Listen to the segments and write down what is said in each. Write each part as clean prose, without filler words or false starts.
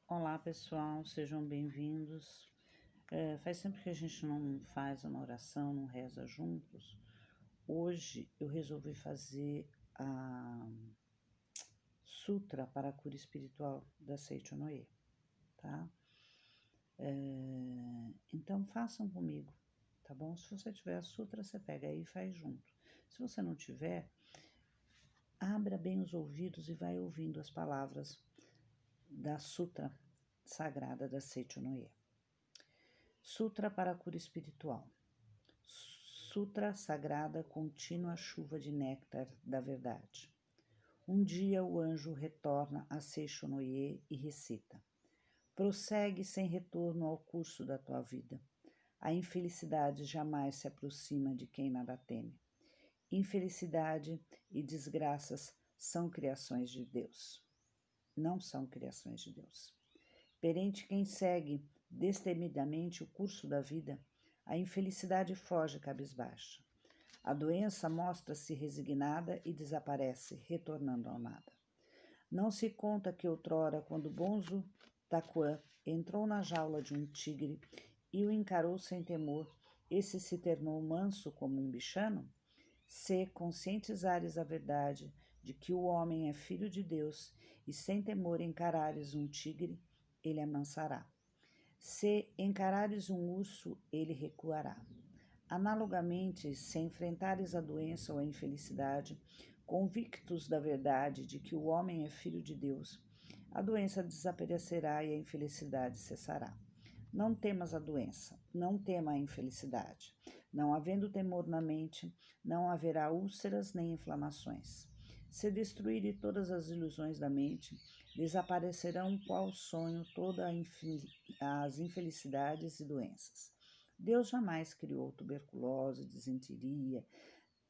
Olá pessoal, sejam bem-vindos. Faz tempo que a gente não faz uma oração, não reza juntos. Hoje eu resolvi fazer a Sutra para a Cura Espiritual da Seicho Noye, tá? Então façam comigo, tá bom? Se você tiver a Sutra, você pega aí e faz junto. Se você não tiver, abra bem os ouvidos e vai ouvindo as palavras da Sutra Sagrada da Seicho Noye. Sutra para a Cura Espiritual. Sutra sagrada contínua chuva de néctar da verdade. Um dia o anjo retorna a Seicho Noye e recita: prossegue sem retorno ao curso da tua vida. A infelicidade jamais se aproxima de quem nada teme. Infelicidade e desgraças são criações de Deus. Não são criações de Deus. Perante quem segue destemidamente o curso da vida, a infelicidade foge cabisbaixa. A doença mostra-se resignada e desaparece, retornando ao nada. Não se conta que outrora, quando Bonzo Takuan entrou na jaula de um tigre e o encarou sem temor, esse se tornou manso como um bichano? Se conscientizares a verdade de que o homem é filho de Deus e sem temor encarares um tigre, ele amansará. Se encarares um urso, ele recuará. Analogamente, se enfrentares a doença ou a infelicidade, convictos da verdade de que o homem é filho de Deus, a doença desaparecerá e a infelicidade cessará. Não temas a doença, não tema a infelicidade. Não havendo temor na mente, não haverá úlceras nem inflamações. Se destruírem todas as ilusões da mente, desaparecerão qual sonho todas as infelicidades e doenças. Deus jamais criou tuberculose, disenteria,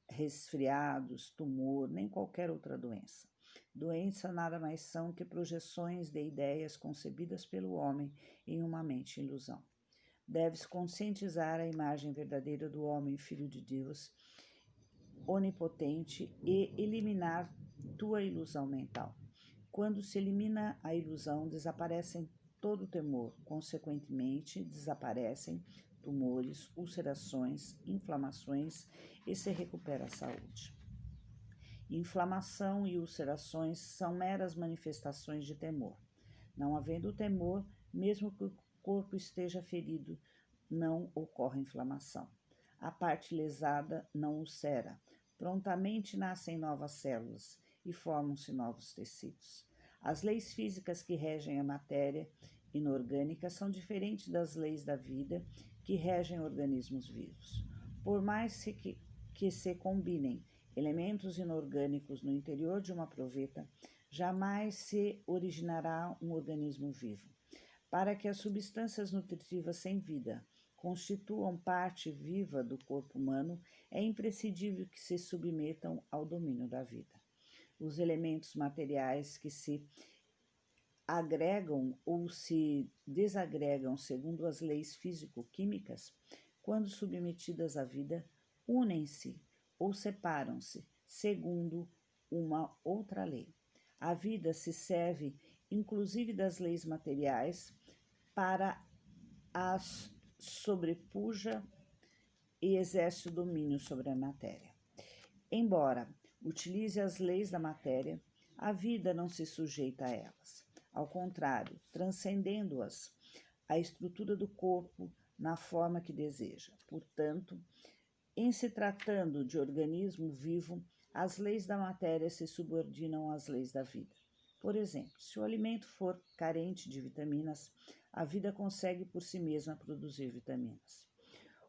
resfriados, tumor, nem qualquer outra doença. Doença nada mais são que projeções de ideias concebidas pelo homem em uma mente ilusão. Deves conscientizar a imagem verdadeira do homem, filho de Deus, onipotente, e eliminar tua ilusão mental. Quando se elimina a ilusão, desaparecem todo o temor, consequentemente, desaparecem tumores, ulcerações, inflamações e se recupera a saúde. Inflamação e ulcerações são meras manifestações de temor. Não havendo temor, mesmo que o corpo esteja ferido, não ocorre inflamação. A parte lesada não ulcera. Prontamente nascem novas células e formam-se novos tecidos. As leis físicas que regem a matéria inorgânica são diferentes das leis da vida que regem organismos vivos. Por mais que se combinem elementos inorgânicos no interior de uma proveta, jamais se originará um organismo vivo. Para que as substâncias nutritivas sem vida constituam parte viva do corpo humano, é imprescindível que se submetam ao domínio da vida. Os elementos materiais que se agregam ou se desagregam segundo as leis físico-químicas, quando submetidas à vida, unem-se ou separam-se segundo uma outra lei. A vida se serve inclusive das leis materiais para as sobrepuja e exerce o domínio sobre a matéria. Embora utilize as leis da matéria, a vida não se sujeita a elas. Ao contrário, transcendendo-as, a estrutura do corpo na forma que deseja. Portanto, em se tratando de organismo vivo, as leis da matéria se subordinam às leis da vida. Por exemplo, se o alimento for carente de vitaminas, a vida consegue por si mesma produzir vitaminas.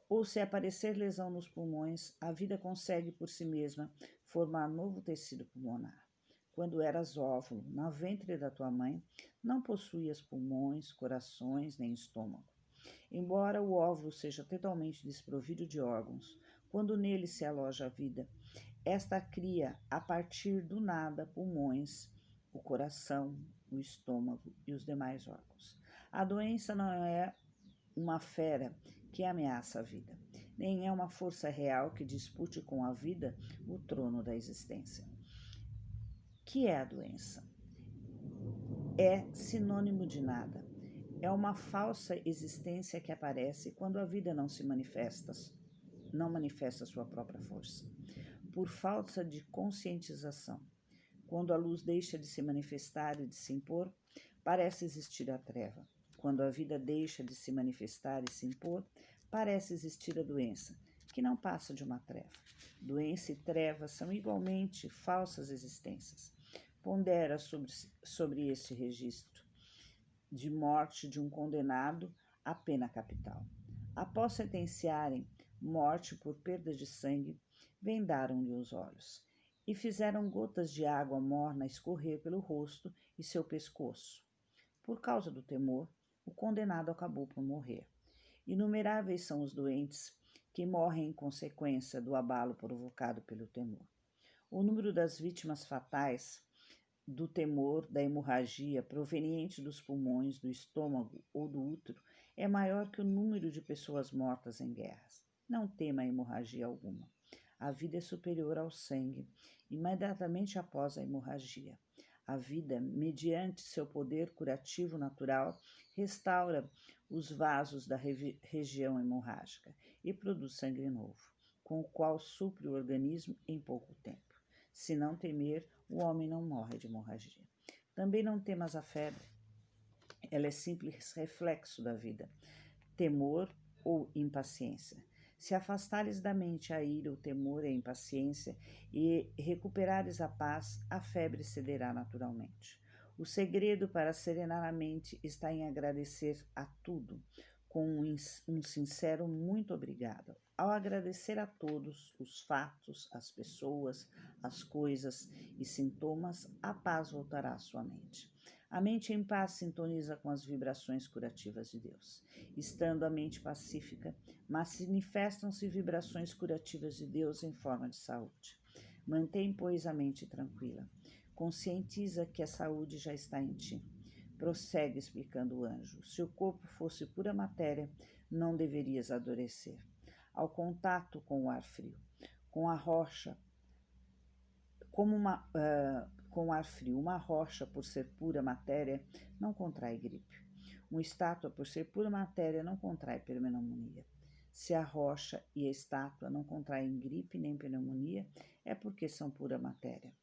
Ou se aparecer lesão nos pulmões, a vida consegue por si mesma formar novo tecido pulmonar. Quando eras óvulo, no ventre da tua mãe, não possuías pulmões, corações nem estômago. Embora o óvulo seja totalmente desprovido de órgãos, quando nele se aloja a vida, esta cria, a partir do nada, pulmões, o coração, o estômago e os demais órgãos. A doença não é uma fera que ameaça a vida, nem é uma força real que dispute com a vida o trono da existência. Que é a doença? é sinônimo de nada. É uma falsa existência que aparece quando a vida não manifesta sua própria força. Por falta de conscientização. Quando a luz deixa de se manifestar e de se impor, parece existir a treva. Quando a vida deixa de se manifestar e se impor, parece existir a doença, que não passa de uma treva. Doença e treva são igualmente falsas existências. Pondera sobre este registro de morte de um condenado a pena capital. Após sentenciarem morte por perda de sangue, vendaram-lhe os olhos e fizeram gotas de água morna escorrer pelo rosto e seu pescoço. Por causa do temor, o condenado acabou por morrer. Inumeráveis são os doentes que morrem em consequência do abalo provocado pelo temor. O número das vítimas fatais do temor da hemorragia proveniente dos pulmões, do estômago ou do útero é maior que o número de pessoas mortas em guerras. Não tema hemorragia alguma. A vida é superior ao sangue, imediatamente após a hemorragia. A vida, mediante seu poder curativo natural, restaura os vasos da região hemorrágica e produz sangue novo, com o qual supre o organismo em pouco tempo. Se não temer, o homem não morre de hemorragia. Também não temas a febre. Ela é simples reflexo da vida. Temor ou impaciência. Se afastares da mente a ira, o temor e a impaciência e recuperares a paz, a febre cederá naturalmente. O segredo para serenar a mente está em agradecer a tudo com um sincero muito obrigado. Ao agradecer a todos os fatos, as pessoas, as coisas e sintomas, a paz voltará à sua mente. A mente em paz sintoniza com as vibrações curativas de Deus. Estando a mente pacífica, manifestam-se vibrações curativas de Deus em forma de saúde. Mantém, pois, a mente tranquila. Conscientiza que a saúde já está em ti. Prossegue explicando o anjo. Se o corpo fosse pura matéria, não deverias adoecer. Ao contato com o ar frio, com a rocha, com ar frio, uma rocha, por ser pura matéria, não contrai gripe. Uma estátua, por ser pura matéria, não contrai pneumonia. Se a rocha e a estátua não contraem gripe nem pneumonia, é porque são pura matéria.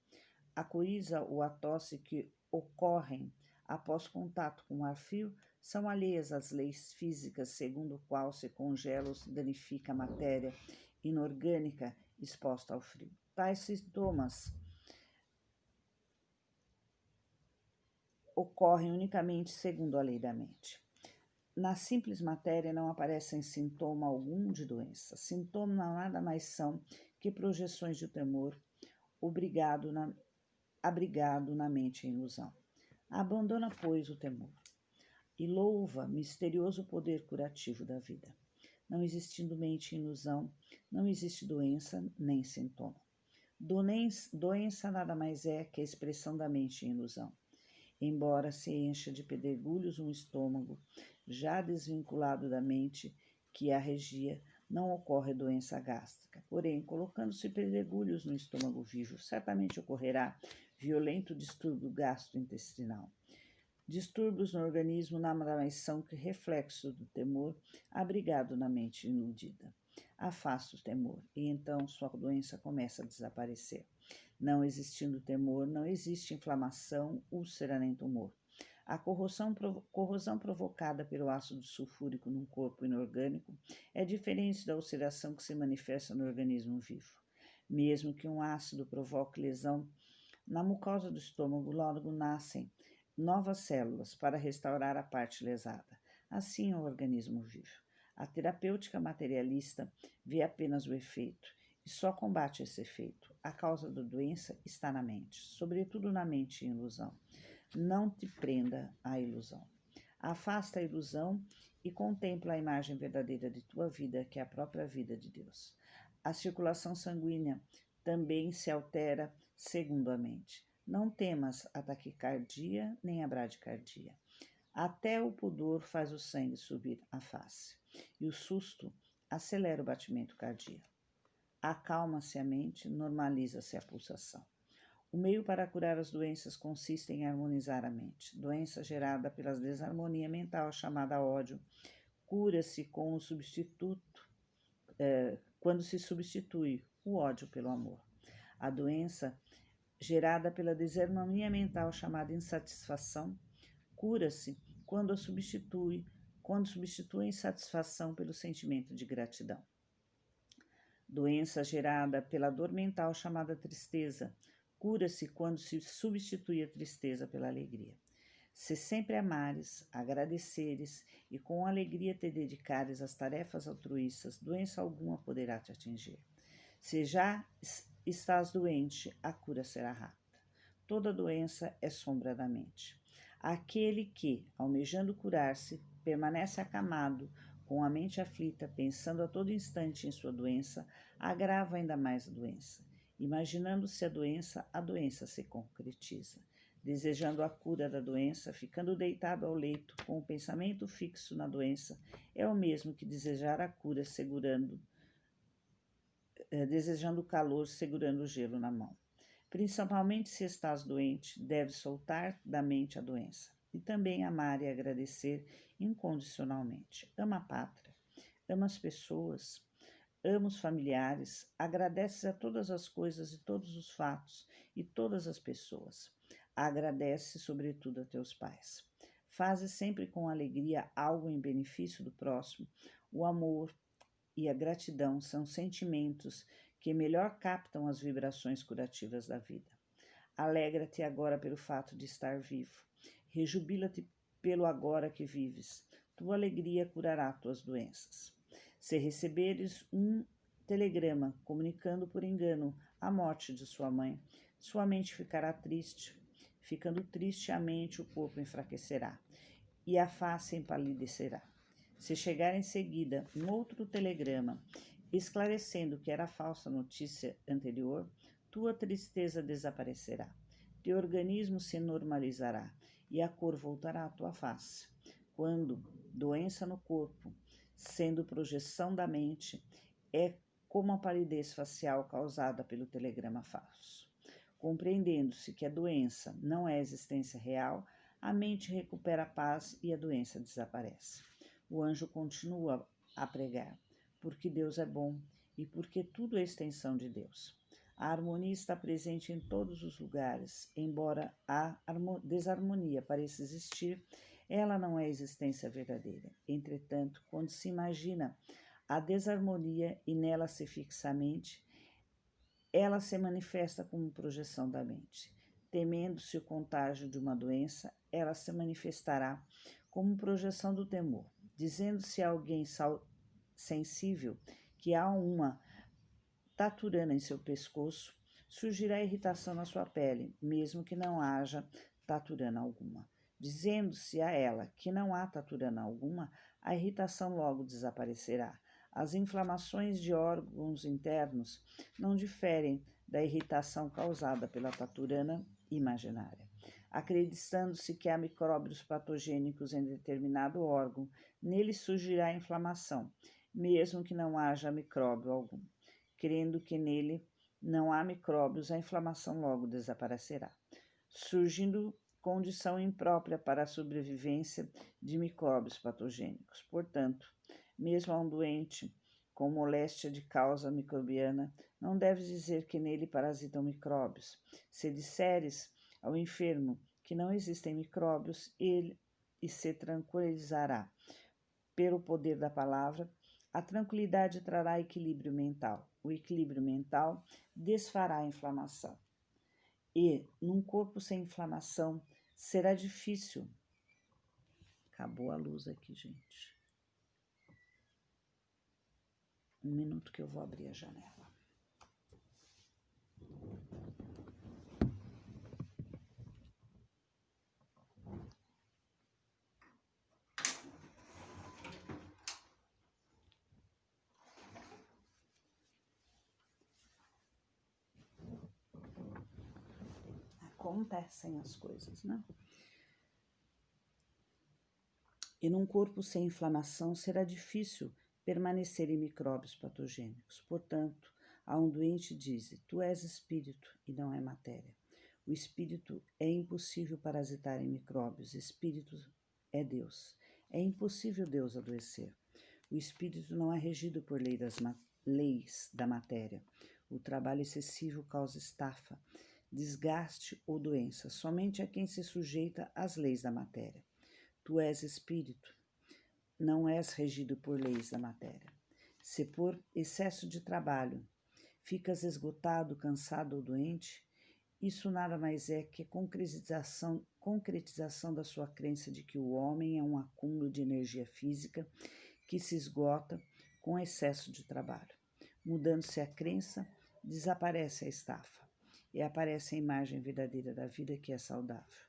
A coriza ou a tosse que ocorrem após contato com o ar frio são alheias às leis físicas, segundo o qual se congela ou se danifica a matéria inorgânica exposta ao frio. Tais sintomas ocorrem unicamente segundo a lei da mente. Na simples matéria não aparecem sintoma algum de doença. Sintomas nada mais são que projeções de temor abrigado na mente em ilusão. Abandona, pois, o temor e louva misterioso poder curativo da vida. Não existindo mente em ilusão, não existe doença nem sintoma. Doença nada mais é que a expressão da mente em ilusão. Embora se encha de pedregulhos um estômago, já desvinculado da mente que a regia, não ocorre doença gástrica. Porém, colocando-se pedregulhos no estômago vivo, certamente ocorrerá violento distúrbio gastrointestinal. Distúrbios no organismo nada mais são que reflexo do temor abrigado na mente iludida. Afasta o temor e então sua doença começa a desaparecer. Não existindo temor, não existe inflamação, úlcera nem tumor. A corrosão provocada pelo ácido sulfúrico num corpo inorgânico é diferente da ulceração que se manifesta no organismo vivo. Mesmo que um ácido provoque lesão na mucosa do estômago, logo nascem novas células para restaurar a parte lesada. Assim é o organismo vivo. A terapêutica materialista vê apenas o efeito e só combate esse efeito. A causa da doença está na mente, sobretudo na mente em ilusão. Não te prenda à ilusão. Afasta a ilusão e contempla a imagem verdadeira de tua vida, que é a própria vida de Deus. A circulação sanguínea também se altera segundo a mente. Não temas a taquicardia nem a bradicardia. Até o pudor faz o sangue subir à face, e o susto acelera o batimento cardíaco. Acalma-se a mente, normaliza-se a pulsação. O meio para curar as doenças consiste em harmonizar a mente. Doença gerada pela desarmonia mental, chamada ódio, cura-se com o substituto, quando se substitui o ódio pelo amor. A doença gerada pela desarmonia mental, chamada insatisfação, cura-se quando substitui a insatisfação pelo sentimento de gratidão. Doença gerada pela dor mental, chamada tristeza, cura-se quando se substitui a tristeza pela alegria. Se sempre amares, agradeceres e com alegria te dedicares às tarefas altruístas, doença alguma poderá te atingir. Se já estás doente, a cura será rápida. Toda doença é sombra da mente. Aquele que, almejando curar-se, permanece acamado, com a mente aflita, pensando a todo instante em sua doença, agrava ainda mais a doença. Imaginando-se a doença se concretiza. Desejando a cura da doença, ficando deitado ao leito, com o pensamento fixo na doença, é o mesmo que desejar a cura desejando o calor, segurando o gelo na mão. Principalmente se estás doente, deves soltar da mente a doença e também amar e agradecer incondicionalmente. Ama a pátria, ama as pessoas, ama os familiares, agradeces a todas as coisas e todos os fatos e todas as pessoas. Agradece sobretudo a teus pais. Faze sempre com alegria algo em benefício do próximo. O amor e a gratidão são sentimentos que melhor captam as vibrações curativas da vida. Alegra-te agora pelo fato de estar vivo. Rejubila-te pelo agora que vives. Tua alegria curará tuas doenças. Se receberes um telegrama comunicando por engano a morte de sua mente ficará triste. Ficando triste a mente, o corpo enfraquecerá e a face empalidecerá. Se chegar em seguida um outro telegrama esclarecendo que era falsa a notícia anterior, tua tristeza desaparecerá. Teu organismo se normalizará e a cor voltará à tua face. Quando doença no corpo, sendo projeção da mente, é como a palidez facial causada pelo telegrama falso. Compreendendo-se que a doença não é existência real, a mente recupera a paz e a doença desaparece. O anjo continua a pregar, porque Deus é bom e porque tudo é extensão de Deus. A harmonia está presente em todos os lugares, embora a desarmonia pareça existir, ela não é existência verdadeira. Entretanto, quando se imagina a desarmonia e nela se fixa a mente, ela se manifesta como projeção da mente. Temendo-se o contágio de uma doença, ela se manifestará como projeção do temor. Dizendo-se a alguém sensível que há uma taturana em seu pescoço, surgirá irritação na sua pele, mesmo que não haja taturana alguma. Dizendo-se a ela que não há taturana alguma, a irritação logo desaparecerá. As inflamações de órgãos internos não diferem da irritação causada pela taturana imaginária. Acreditando-se que há micróbios patogênicos em determinado órgão, nele surgirá inflamação, mesmo que não haja micróbio algum. Crendo que nele não há micróbios, a inflamação logo desaparecerá, surgindo condição imprópria para a sobrevivência de micróbios patogênicos. Portanto, mesmo a um doente com moléstia de causa microbiana, não deves dizer que nele parasitam micróbios. Se disseres ao enfermo que não existem micróbios, ele se tranquilizará. Pelo poder da palavra, a tranquilidade trará equilíbrio mental. O equilíbrio mental desfará a inflamação. E, num corpo sem inflamação, será difícil. Acabou a luz aqui, gente. Um minuto que eu vou abrir a janela. Acontecem as coisas, né? E num corpo sem inflamação será difícil permanecer em micróbios patogênicos. Portanto, a um doente diz: tu és espírito e não é matéria. O espírito é impossível parasitar em micróbios. Espírito é Deus. É impossível Deus adoecer. O espírito não é regido por leis da matéria. O trabalho excessivo causa estafa, desgaste ou doença. Somente a quem se sujeita às leis da matéria. Tu és espírito, não és regido por leis da matéria. Se por excesso de trabalho ficas esgotado, cansado ou doente, isso nada mais é que concretização da sua crença de que o homem é um acúmulo de energia física que se esgota com excesso de trabalho. Mudando-se a crença, desaparece a estafa e aparece a imagem verdadeira da vida que é saudável.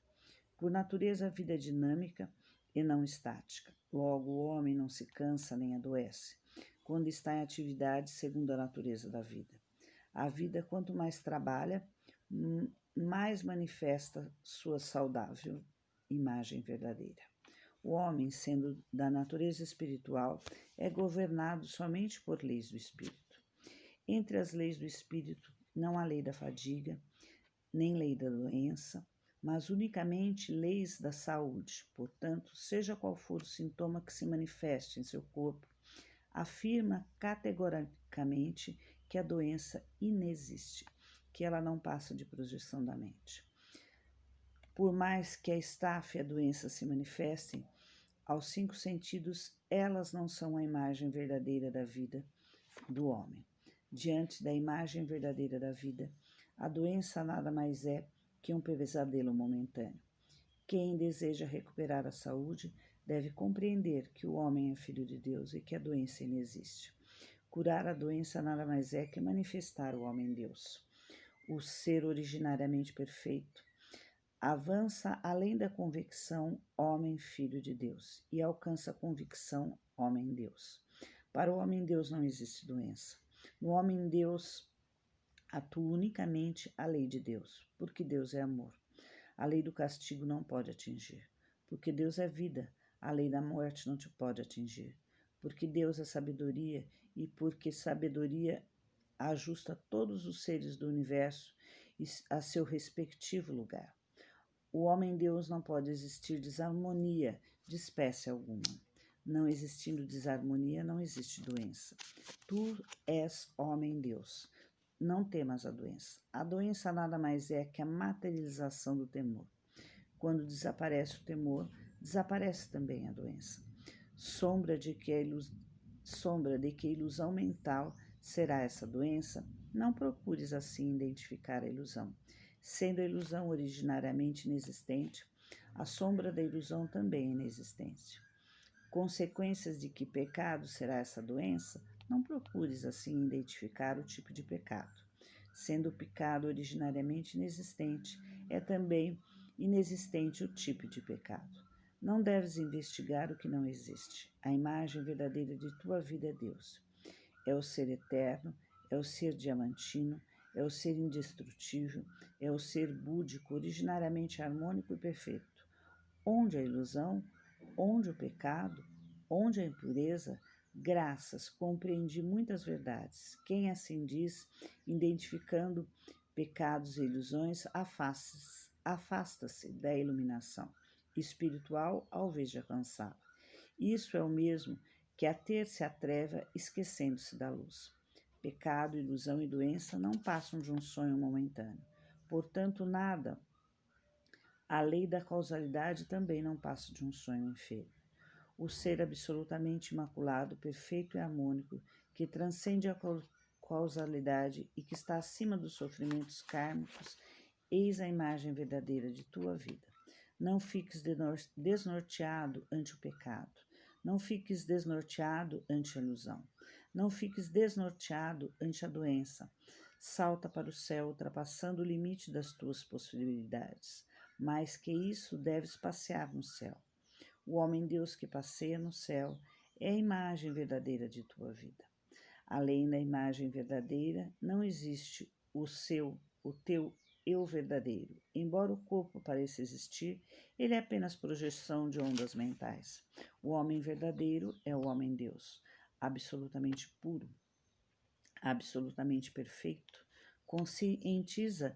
Por natureza, a vida é dinâmica e não estática. Logo, o homem não se cansa nem adoece quando está em atividade segundo a natureza da vida. A vida, quanto mais trabalha, mais manifesta sua saudável imagem verdadeira. O homem, sendo da natureza espiritual, é governado somente por leis do espírito. Entre as leis do espírito não há lei da fadiga, nem lei da doença, mas unicamente leis da saúde. Portanto, seja qual for o sintoma que se manifeste em seu corpo, afirma categoricamente que a doença inexiste, que ela não passa de projeção da mente. Por mais que a estafa e a doença se manifestem, aos 5 sentidos, elas não são a imagem verdadeira da vida do homem. Diante da imagem verdadeira da vida, a doença nada mais é que um pesadelo momentâneo. Quem deseja recuperar a saúde deve compreender que o homem é filho de Deus e que a doença inexiste. Curar a doença nada mais é que manifestar o homem Deus. O ser originariamente perfeito avança além da convicção homem filho de Deus e alcança a convicção homem Deus. Para o homem Deus não existe doença. No homem Deus atua unicamente a lei de Deus, porque Deus é amor. A lei do castigo não pode atingir, porque Deus é vida. A lei da morte não te pode atingir, porque Deus é sabedoria e porque sabedoria ajusta todos os seres do universo a seu respectivo lugar. O homem-Deus não pode existir desarmonia de espécie alguma. Não existindo desarmonia, não existe doença. Tu és homem-Deus. Não temas a doença. A doença nada mais é que a materialização do temor. Quando desaparece o temor, desaparece também a doença. Sombra de que ilusão mental será essa doença? Não procures assim identificar a ilusão. Sendo a ilusão originariamente inexistente, a sombra da ilusão também é inexistente. Consequências de que pecado será essa doença? Não procures assim identificar o tipo de pecado. Sendo o pecado originariamente inexistente, é também inexistente o tipo de pecado. Não deves investigar o que não existe. A imagem verdadeira de tua vida é Deus. É o ser eterno, é o ser diamantino, é o ser indestrutível, é o ser búdico, originariamente harmônico e perfeito. Onde a ilusão, onde o pecado, onde a impureza, graças, compreendi muitas verdades. Quem assim diz, identificando pecados e ilusões, afasta-se da iluminação espiritual ao vez de alcançá-la. Isso é o mesmo que ater-se à treva, esquecendo-se da luz. Pecado, ilusão e doença não passam de um sonho momentâneo. Portanto, nada. A lei da causalidade também não passa de um sonho enfermo. O ser absolutamente imaculado, perfeito e harmônico, que transcende a causalidade e que está acima dos sofrimentos kármicos, eis a imagem verdadeira de tua vida. Não fiques desnorteado ante o pecado. Não fiques desnorteado ante a ilusão. Não fiques desnorteado ante a doença. Salta para o céu, ultrapassando o limite das tuas possibilidades. Mais que isso, deves passear no céu. O homem-Deus que passeia no céu é a imagem verdadeira de tua vida. Além da imagem verdadeira, não existe o teu eu verdadeiro. Embora o corpo pareça existir, ele é apenas projeção de ondas mentais. O homem verdadeiro é o homem-Deus, absolutamente puro, absolutamente perfeito, conscientiza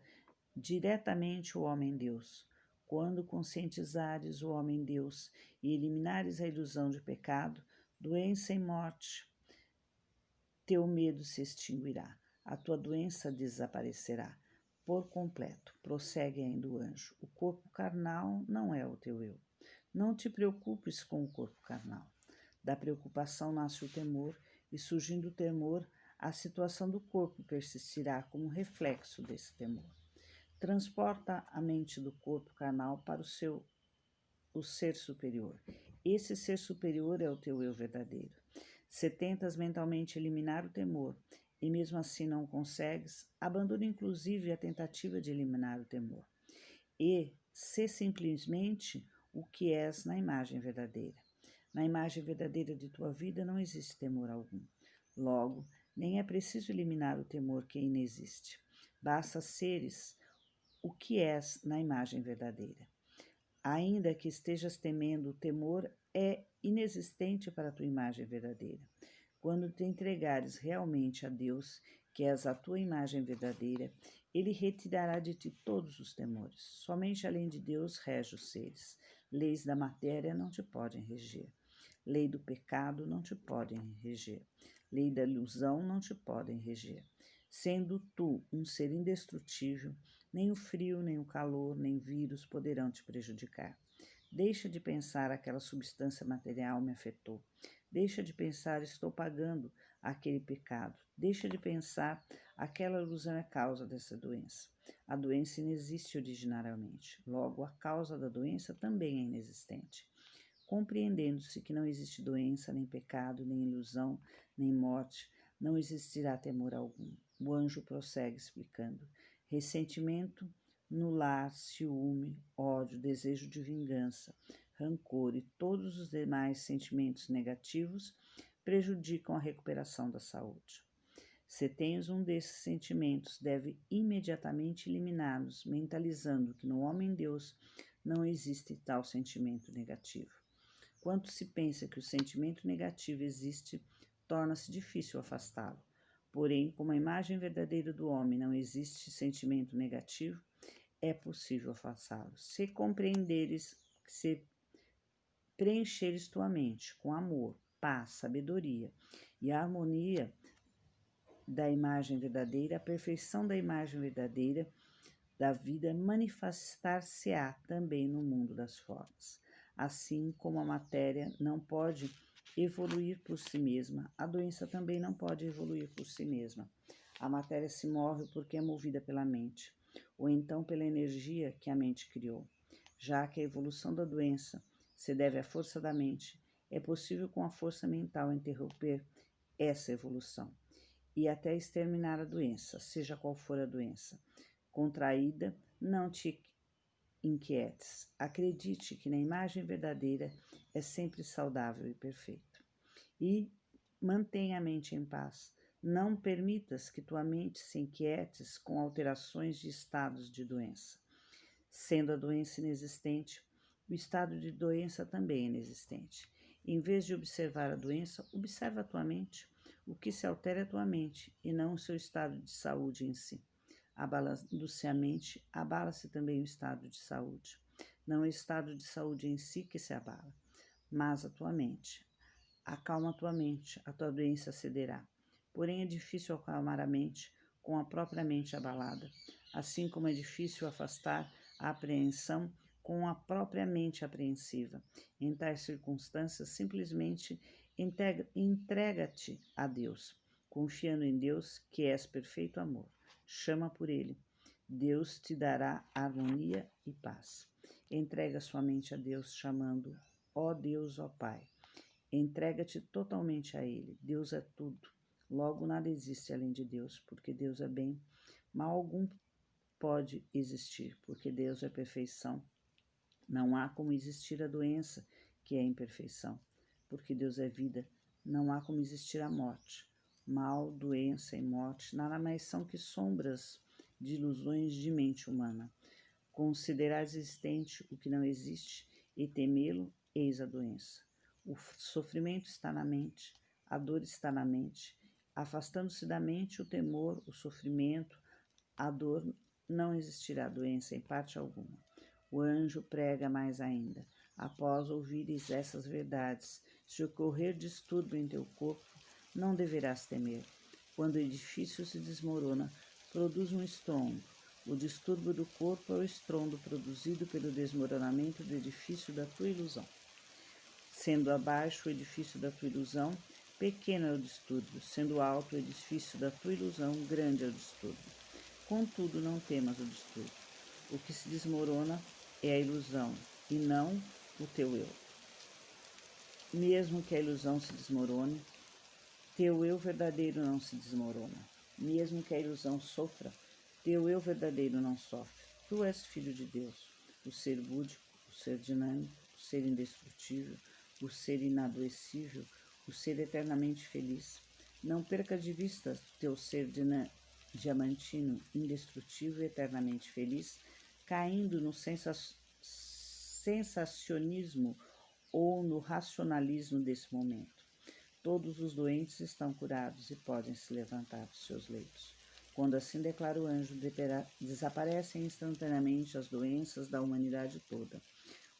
diretamente o homem-Deus. Quando conscientizares o homem-Deus e eliminares a ilusão de pecado, doença e morte, teu medo se extinguirá, a tua doença desaparecerá por completo. Prossegue ainda o anjo. O corpo carnal não é o teu eu. Não te preocupes com o corpo carnal. Da preocupação nasce o temor, e surgindo o temor, a situação do corpo persistirá como reflexo desse temor. Transporta a mente do corpo carnal para o ser superior. Esse ser superior é o teu eu verdadeiro. Se tentas mentalmente eliminar o temor e mesmo assim não consegues, abandona inclusive a tentativa de eliminar o temor e sê simplesmente o que és na imagem verdadeira. Na imagem verdadeira de tua vida não existe temor algum. Logo, nem é preciso eliminar o temor que inexiste. Basta seres o que és na imagem verdadeira. Ainda que estejas temendo, o temor é inexistente para a tua imagem verdadeira. Quando te entregares realmente a Deus, que és a tua imagem verdadeira, Ele retirará de ti todos os temores. Somente a lei de Deus rege os seres. Leis da matéria não te podem reger. Lei do pecado não te podem reger. Lei da ilusão não te podem reger. Sendo tu um ser indestrutível, nem o frio, nem o calor, nem vírus poderão te prejudicar. Deixa de pensar aquela substância material me afetou. Deixa de pensar estou pagando aquele pecado. Deixa de pensar aquela ilusão é causa dessa doença. A doença inexiste originariamente. Logo, a causa da doença também é inexistente. Compreendendo-se que não existe doença, nem pecado, nem ilusão, nem morte, não existirá temor algum. O anjo prossegue explicando. Ressentimento no lar, ciúme, ódio, desejo de vingança, rancor e todos os demais sentimentos negativos prejudicam a recuperação da saúde. Se tens um desses sentimentos, deve imediatamente eliminá-los, mentalizando que no homem-Deus não existe tal sentimento negativo. Quanto se pensa que o sentimento negativo existe, torna-se difícil afastá-lo. Porém, como a imagem verdadeira do homem não existe sentimento negativo, é possível afastá-lo. Se compreenderes, se preencheres tua mente com amor, paz, sabedoria e a harmonia da imagem verdadeira, a perfeição da imagem verdadeira da vida manifestar-se-á também no mundo das formas. Assim como a matéria não pode evoluir por si mesma, a doença também não pode evoluir por si mesma. A matéria se move porque é movida pela mente, ou então pela energia que a mente criou. Já que a evolução da doença se deve à força da mente, é possível com a força mental interromper essa evolução e até exterminar a doença, seja qual for a doença. Contraída, não te inquietes. Acredite que na imagem verdadeira é sempre saudável e perfeito. E mantenha a mente em paz. Não permitas que tua mente se inquietes com alterações de estados de doença. Sendo a doença inexistente, o estado de doença também é inexistente. Em vez de observar a doença, observa a tua mente. O que se altera é a tua mente e não o seu estado de saúde em si. Abalando-se a mente, abala-se também o estado de saúde. Não é o estado de saúde em si que se abala, mas a tua mente. Acalma a tua mente, a tua doença cederá. Porém, é difícil acalmar a mente com a própria mente abalada, assim como é difícil afastar a apreensão com a própria mente apreensiva. Em tais circunstâncias, simplesmente entrega-te a Deus, confiando em Deus, que és perfeito amor. Chama por Ele. Deus te dará harmonia e paz. Entrega sua mente a Deus, chamando, ó Deus, ó Pai. Entrega-te totalmente a Ele. Deus é tudo. Logo, nada existe além de Deus, porque Deus é bem. Mal algum pode existir, porque Deus é perfeição. Não há como existir a doença, que é imperfeição, porque Deus é vida. Não há como existir a morte. Mal, doença e morte nada mais são que sombras de ilusões de mente humana. Considerar existente o que não existe e temê-lo, eis a doença. O sofrimento está na mente, a dor está na mente. Afastando-se da mente, o temor, o sofrimento, a dor não existirá doença em parte alguma. O anjo prega mais ainda. Após ouvires essas verdades, se ocorrer distúrbio em teu corpo, não deverás temer. Quando o edifício se desmorona, produz um estrondo. O distúrbio do corpo é o estrondo produzido pelo desmoronamento do edifício da tua ilusão. Sendo abaixo o edifício da tua ilusão, pequeno é o distúrbio, sendo alto o edifício da tua ilusão, grande é o distúrbio. Contudo, não temas o distúrbio. O que se desmorona é a ilusão, e não o teu eu. Mesmo que a ilusão se desmorone, teu eu verdadeiro não se desmorona. Mesmo que a ilusão sofra, teu eu verdadeiro não sofre. Tu és filho de Deus, o ser búdico, o ser dinâmico, o ser indestrutível, o ser inadoecível, o ser eternamente feliz. Não perca de vista teu ser diamantino, indestrutível e eternamente feliz, caindo no sensacionismo ou no racionalismo desse momento. Todos os doentes estão curados e podem se levantar dos seus leitos. Quando assim declara o anjo, desaparecem instantaneamente as doenças da humanidade toda.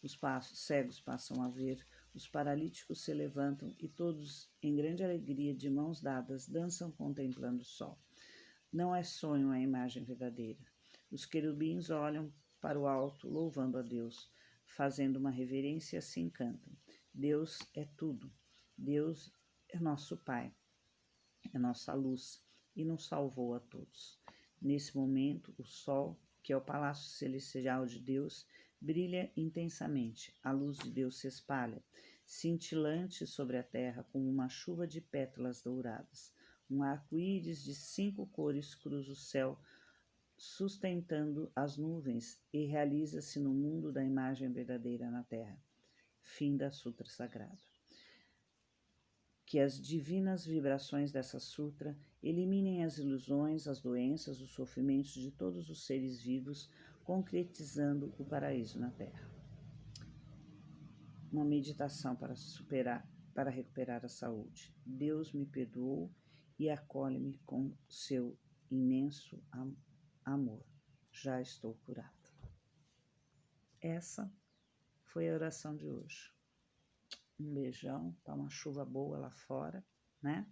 Os cegos passam a ver, os paralíticos se levantam e todos, em grande alegria, de mãos dadas, dançam contemplando o sol. Não é sonho a imagem verdadeira. Os querubins olham para o alto, louvando a Deus, fazendo uma reverência e assim cantam. Deus é tudo. Deus é nosso Pai, é nossa luz e nos salvou a todos. Nesse momento, o sol, que é o palácio celestial de Deus, brilha intensamente. A luz de Deus se espalha, cintilante sobre a terra como uma chuva de pétalas douradas. Um arco-íris de 5 cores cruza o céu, sustentando as nuvens, e realiza-se no mundo da imagem verdadeira na terra. Fim da Sutra Sagrada. Que as divinas vibrações dessa sutra eliminem as ilusões, as doenças, os sofrimentos de todos os seres vivos, concretizando o paraíso na Terra. Uma meditação para recuperar a saúde. Deus me perdoou e acolhe-me com seu imenso amor. Já estou curada. Essa foi a oração de hoje. Um beijão, tá uma chuva boa lá fora, né?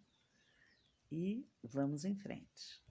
E vamos em frente.